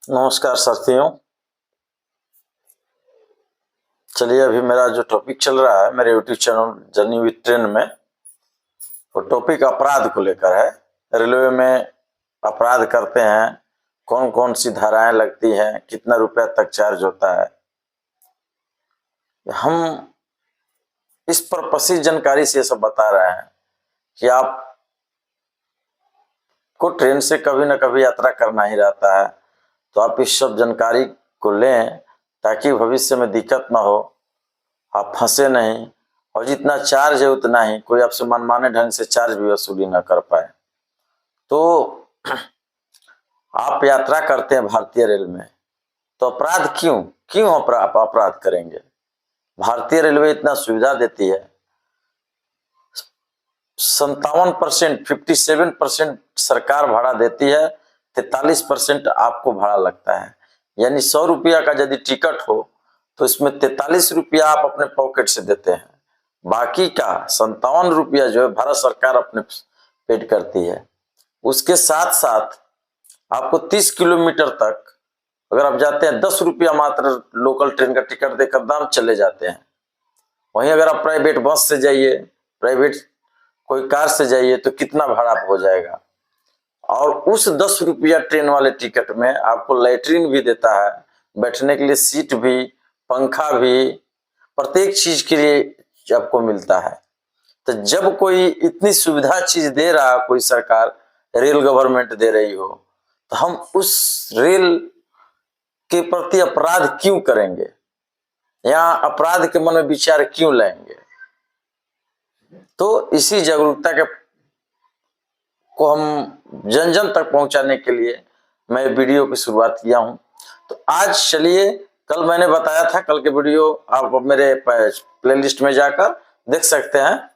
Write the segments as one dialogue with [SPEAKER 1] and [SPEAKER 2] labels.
[SPEAKER 1] नमस्कार साथियों। चलिए, अभी मेरा जो टॉपिक चल रहा है मेरे YouTube channel journey with train में, वो टॉपिक अपराध को लेकर है। रेलवे में अपराध करते हैं, कौन कौन सी धाराएं लगती हैं, कितना रुपया तक चार्ज होता है। हम इस पर्पस जानकारी से सब बता रहे हैं कि आप को ट्रेन से कभी ना कभी यात्रा करना ही रहता है, तो आप इस सब जानकारी को लें ताकि भविष्य में दिक्कत ना हो, आप फंसे नहीं, और जितना चार्ज है उतना ही, कोई आपसे मनमाने ढंग से चार्ज भी वसूली ना कर पाए। तो आप यात्रा करते हैं भारतीय रेल में, तो अपराध क्यों क्यों आप अपराध करेंगे? भारतीय रेलवे इतना सुविधा देती है, 57%, 57% सरकार भाड़ा देती है, 43% आपको भाड़ा लगता है। यानी 100 रुपया का यदि टिकट हो तो इसमें 43 रुपया आप अपने पॉकेट से देते हैं, बाकी का 57 रुपया जो है भारत सरकार अपने पेड करती है। उसके साथ साथ आपको 30 किलोमीटर तक अगर आप जाते हैं 10 रुपया मात्र लोकल ट्रेन का टिकट देकर दाम चले जाते हैं। वहीं अगर आप प्राइवेट बस से जाइए, प्राइवेट कोई कार से जाइए तो कितना भाड़ा हो जाएगा। और उस 10 रुपया ट्रेन वाले टिकट में आपको लैट्रिन भी देता है, बैठने के लिए सीट भी, पंखा भी, प्रत्येक चीज के लिए आपको मिलता है। तो जब कोई इतनी सुविधा चीज दे रहा, कोई सरकार, रेल गवर्नमेंट दे रही हो, तो हम उस रेल के प्रति अपराध क्यों करेंगे, या अपराध के मन में विचार क्यों लाएंगे? तो इसी जागरूकता के को हम जन जन तक पहुंचाने के लिए मैं वीडियो की शुरुआत किया हूं। तो आज चलिए, कल मैंने बताया था, कल के वीडियो आप मेरे प्लेलिस्ट में जाकर देख सकते हैं।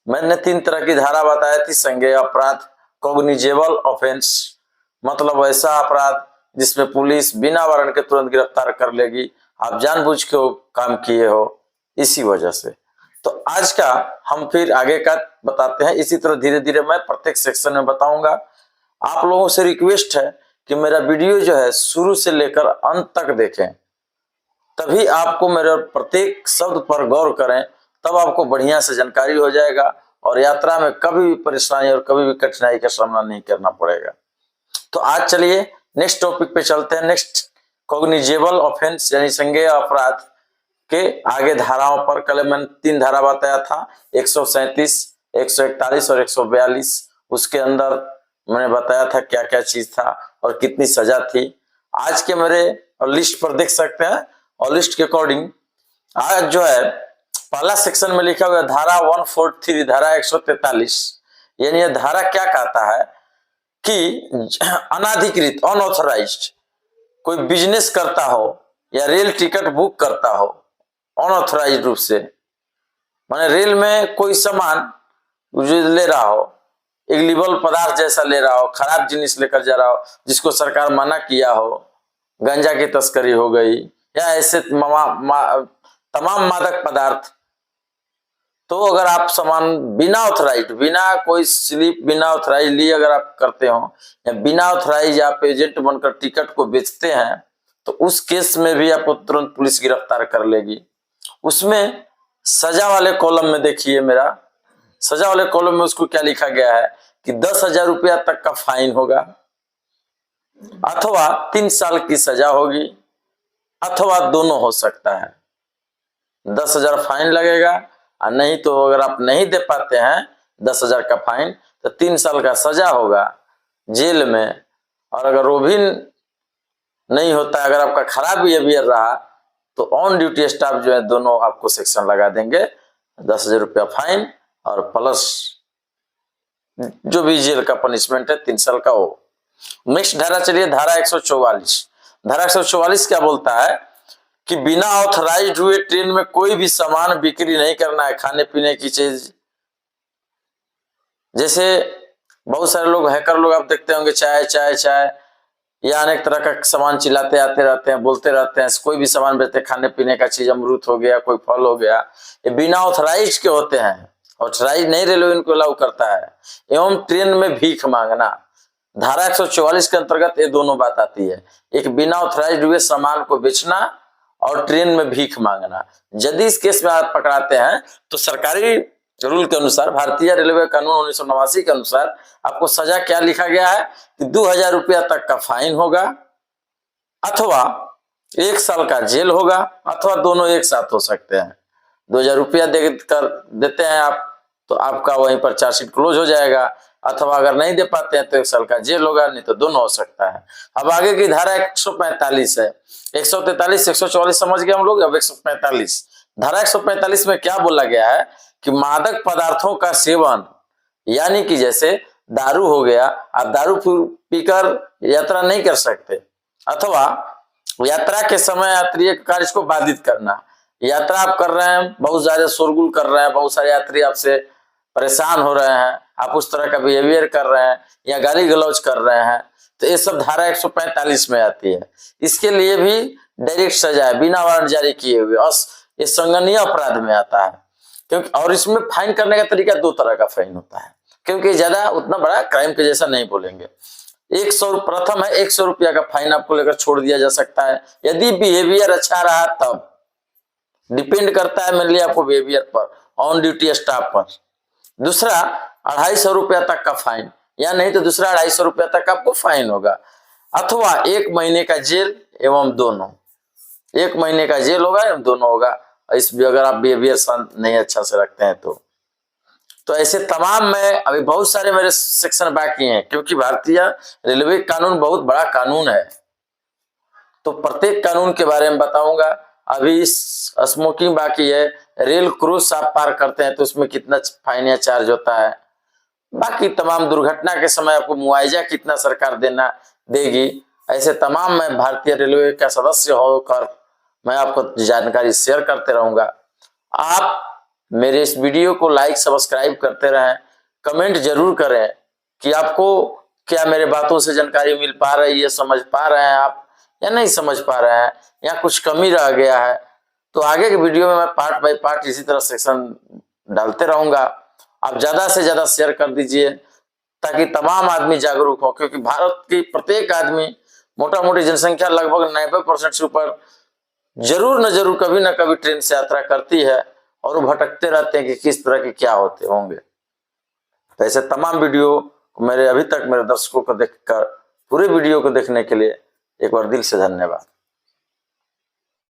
[SPEAKER 1] मैंने 3 तरह की धारा बताई थी। संज्ञेय अपराध, कॉग्निजेबल ऑफेंस, मतलब ऐसा अपराध जिसमें पुलिस बिना वारंट के तुरंत गिरफ्तार कर लेगी, आप जानबूझ के वो काम किए हो इसी वजह से। तो आज का हम फिर आगे का बताते हैं। इसी तरह धीरे धीरे मैं प्रत्येक सेक्शन में बताऊंगा। आप लोगों से रिक्वेस्ट है कि मेरा वीडियो जो है शुरू से लेकर अंत तक देखें, तभी आपको मेरे प्रत्येक शब्द पर गौर करें, तब आपको बढ़िया से जानकारी हो जाएगा और यात्रा में कभी भी परेशानी और कभी भी कठिनाई का सामना नहीं करना पड़ेगा। तो आज चलिए नेक्स्ट टॉपिक पे चलते हैं। नेक्स्ट, कॉग्निजेबल ऑफेंस यानी संज्ञेय अपराध के आगे धाराओं पर। कल मैंने 3 धारा बताया था, 137, 141 और 142। उसके अंदर मैंने बताया था क्या क्या चीज था और कितनी सजा थी। आज के मेरे लिस्ट पर देख सकते हैं, और लिस्ट के अकॉर्डिंग आज जो है पहला सेक्शन में लिखा हुआ धारा 143, धारा 143। यानी यह धारा क्या कहता है कि अनाधिकृत, अनऑथराइज्ड कोई बिजनेस करता हो या रेल टिकट बुक करता हो अनऑथराइज्ड रूप से, माने रेल में कोई सामान ले रहा हो, इलीगल पदार्थ जैसा ले रहा हो, खराब जिनिस लेकर जा रहा हो जिसको सरकार मना किया हो, गांजा की तस्करी हो गई या ऐसे तमाम मादक पदार्थ। तो अगर आप सामान बिना ऑथराइज, बिना कोई स्लिप, बिना ऑथराइज लिए अगर आप करते हो, या बिना ऑथराइज आप एजेंट बनकर टिकट को बेचते हैं, तो उस केस में भी आपको तुरंत पुलिस गिरफ्तार कर लेगी। उसमें सजा वाले कॉलम में देखिए, मेरा सजा वाले कॉलम में उसको क्या लिखा गया है कि 10,000 रुपया तक का फाइन होगा, अथवा 3 साल की सजा होगी, अथवा दोनों हो सकता है। 10,000 फाइन लगेगा, और नहीं तो अगर आप नहीं दे पाते हैं 10,000 का फाइन, तो 3 साल का सजा होगा जेल में। और अगर वो भी नहीं होता, अगर आपका खराब बिहेवियर रहा, तो ऑन ड्यूटी स्टाफ जो है दोनों आपको सेक्शन लगा देंगे, 10,000 रुपया फाइन और प्लस जो भी जेल का पनिशमेंट है 3 साल का हो। नेक्स्ट धारा चलिए, धारा 144। धारा 144 क्या बोलता है कि बिना ऑथराइज्ड हुए ट्रेन में कोई भी सामान बिक्री नहीं करना है, खाने पीने की चीज। जैसे बहुत सारे लोग, हैकर लोग आप देखते होंगे, चाय चाय चाय या अनेक तरह का सामान चिल्लाते आते रहते हैं, बोलते रहते हैं, कोई भी सामान बेचते, खाने पीने का चीज, अमरूद हो गया, कोई फल हो गया, ये बिना ऑथराइज के होते हैं। ऑथराइज नहीं रेलवे इनको अलाउ करता है। एवं ट्रेन में भीख मांगना, धारा 144 के अंतर्गत ये दोनों बात आती है। एक बिना ऑथराइज्ड हुए सामान को बेचना और ट्रेन में भीख मांगना। यदि इस केस में आप पकड़ाते हैं तो सरकारी रूल के अनुसार, भारतीय रेलवे कानून 1989 के अनुसार आपको सजा क्या लिखा गया है कि 2000 रुपया तक का फाइन होगा, अथवा 1 साल का जेल होगा, अथवा दोनों एक साथ हो सकते हैं। 2000 रुपया देकर देते हैं आप तो आपका वहीं पर चार्जशीट क्लोज हो जाएगा, अथवा अगर नहीं दे पाते हैं तो 1 साल का जेल होगा, नहीं तो दोनों हो सकता है। अब आगे की धारा 145 है। 143 144 समझ गए हम लोग। अब 145 धारा 145 में क्या बोला गया है कि मादक पदार्थों का सेवन, यानी कि जैसे दारू हो गया, आप दारू पीकर यात्रा नहीं कर सकते, अथवा यात्रा के समय यात्री कार्य को बाधित करना। यात्रा आप कर रहे हैं, बहुत ज्यादा शोरगुल कर रहे हैं, बहुत सारे यात्री आपसे परेशान हो रहे हैं, आप उस तरह का बिहेवियर कर रहे हैं या गाली गलौज कर रहे हैं, तो ये सब धारा 145 में आती है। इसके लिए भी डायरेक्ट सजा है, बिना वारंट जारी किए हुए, और ये संज्ञेय अपराध में आता है। क्योंकि और इसमें फाइन करने का तरीका 2 तरह का फाइन होता है, क्योंकि ज्यादा उतना बड़ा क्राइम के जैसा नहीं बोलेंगे। 100 प्रथम है 100 रुपया का फाइन आपको लेकर छोड़ दिया जा सकता है, यदि बिहेवियर अच्छा रहा तब। डिपेंड करता है मेनली आपको बिहेवियर पर, ऑन ड्यूटी स्टाफ पर। दूसरा 250 रुपया तक का फाइन, या नहीं तो दूसरा 250 रुपया तक आपको फाइन होगा, अथवा 1 महीने का जेल एवं दोनों। 1 महीने का जेल होगा एवं दोनों होगा, इस अगर आप बिहेवियर नहीं अच्छा से रखते हैं तो ऐसे तमाम में अभी बहुत सारे मेरे सेक्शन बाकी हैं, क्योंकि भारतीय रेलवे कानून बहुत बड़ा कानून है, तो प्रत्येक कानून के बारे में बताऊंगा। अभी स्मोकिंग बाकी है, रेल क्रूज आप पार करते हैं तो उसमें कितना फाइन या चार्ज होता है, बाकी तमाम दुर्घटना के समय आपको मुआवजा कितना सरकार देगी, ऐसे तमाम मैं भारतीय रेलवे का सदस्य होकर मैं आपको जानकारी शेयर करते रहूंगा। आप मेरे इस वीडियो को लाइक सब्सक्राइब करते रहें, कमेंट जरूर करें कि आपको क्या मेरे बातों से जानकारी मिल पा रही है, समझ पा रहे हैं आप या नहीं समझ पा रहे हैं, या कुछ कमी रह गया है। तो आगे के वीडियो में मैं पार्ट बाय पार्ट इसी तरह सेक्शन डालते रहूंगा। आप ज्यादा से ज्यादा शेयर कर दीजिए ताकि तमाम आदमी जागरूक हो, क्योंकि भारत की प्रत्येक आदमी, मोटा मोटी जनसंख्या लगभग 90% से ऊपर जरूर न जरूर कभी न कभी ट्रेन से यात्रा करती है, और वो भटकते रहते हैं कि किस तरह के क्या होते होंगे। तो ऐसे तमाम वीडियो मेरे अभी तक मेरे दर्शकों को देखकर पूरे वीडियो को देखने के लिए एक बार दिल से धन्यवाद।